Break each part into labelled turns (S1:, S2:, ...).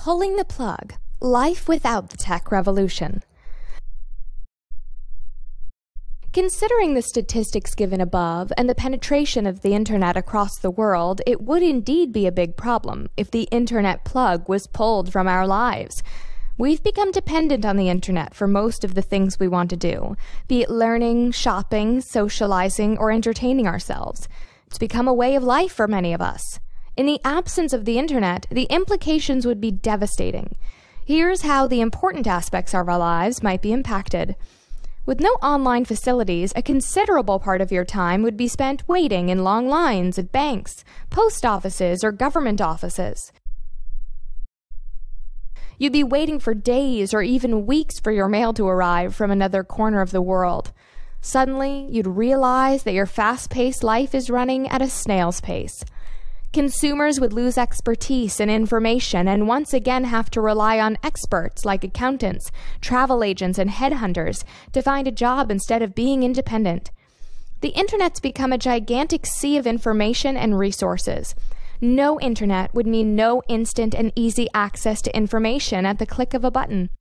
S1: Pulling the plug. Life without the tech revolution. Considering the statistics given above and the penetration of the internet across the world, it would indeed be a big problem if the internet plug was pulled from our lives. We've become dependent on the internet for most of the things we want to do, be it learning, shopping, socializing, or entertaining ourselves. It's become a way of life for many of us. In the absence of the internet, the implications would be devastating. Here's how the important aspects of our lives might be impacted. With no online facilities, a considerable part of your time would be spent waiting in long lines at banks, post offices, or government offices. You'd be waiting for days or even weeks for your mail to arrive from another corner of the world. Suddenly, you'd realize that your fast-paced life is running at a snail's pace. Consumers would lose expertise and information and once again have to rely on experts like accountants, travel agents, and headhunters to find a job instead of being independent. The internet's become a gigantic sea of information and resources. No internet would mean no instant and easy access to information at the click of a button.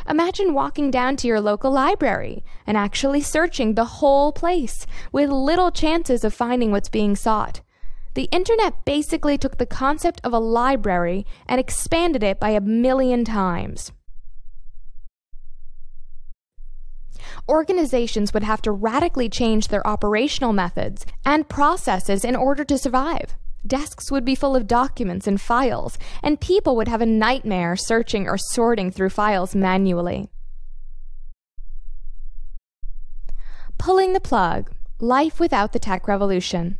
S1: Imagine walking down to your local library and actually searching the whole place with little chances of finding what's being sought. The internet basically took the concept of a library and expanded it by 1,000,000 times. Organizations would have to radically change their operational methods and processes in order to survive. Desks would be full of documents and files, and people would have a nightmare searching or sorting through files manually. Pulling the plug. Life without the tech revolution.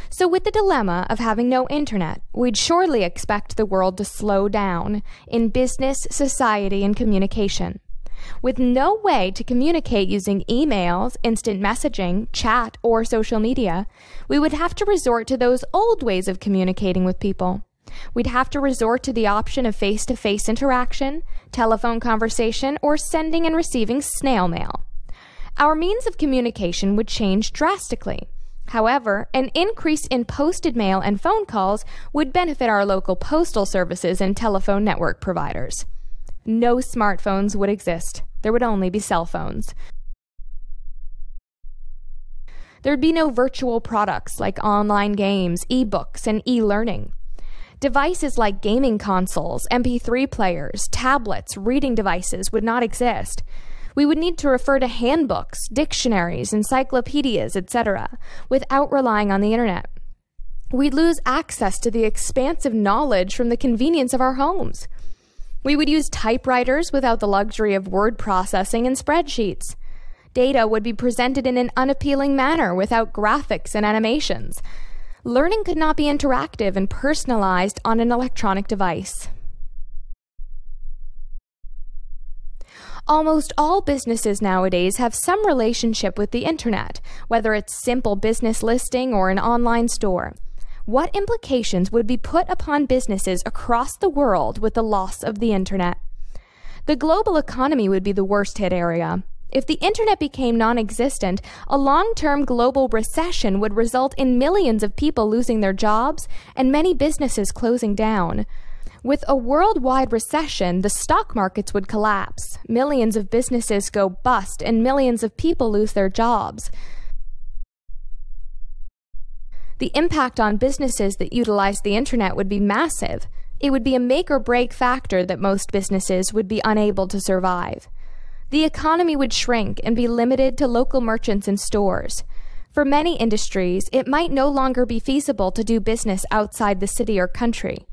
S1: So with the dilemma of having no internet, we'd surely expect the world to slow down in business, society, and communication. With no way to communicate using emails, instant messaging, chat, or social media, we would have to resort to those old ways of communicating with people. We'd have to resort to the option of face-to-face interaction, telephone conversation, or sending and receiving snail mail. Our means of communication would change drastically. However, an increase in posted mail and phone calls would benefit our local postal services and telephone network providers. No smartphones would exist. There would only be cell phones. There'd be no virtual products like online games, e-books, and e-learning. Devices like gaming consoles, MP3 players, tablets, reading devices would not exist. We would need to refer to handbooks, dictionaries, encyclopedias, etc., without relying on the internet. We'd lose access to the expansive knowledge from the convenience of our homes. We would use typewriters without the luxury of word processing and spreadsheets. Data would be presented in an unappealing manner without graphics and animations. Learning could not be interactive and personalized on an electronic device. Almost all businesses nowadays have some relationship with the internet, whether it's simple business listing or an online store. What implications would be put upon businesses across the world with the loss of the internet? The global economy would be the worst hit area. If the internet became non-existent, a long-term global recession would result in millions of people losing their jobs and many businesses closing down. With a worldwide recession, the stock markets would collapse, millions of businesses go bust, and millions of people lose their jobs. The impact on businesses that utilize the internet would be massive. It would be a make-or-break factor that most businesses would be unable to survive. The economy would shrink and be limited to local merchants and stores. For many industries, it might no longer be feasible to do business outside the city or country.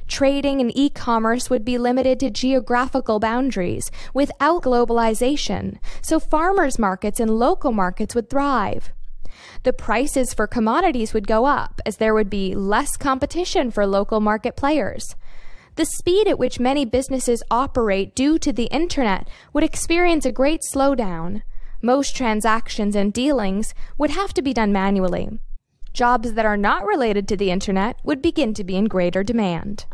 S1: Trading and e-commerce would be limited to geographical boundaries without globalization, so farmers' markets and local markets would thrive. The prices for commodities would go up as there would be less competition for local market players. The speed at which many businesses operate due to the internet would experience a great slowdown. Most transactions and dealings would have to be done manually. Jobs that are not related to the internet would begin to be in greater demand.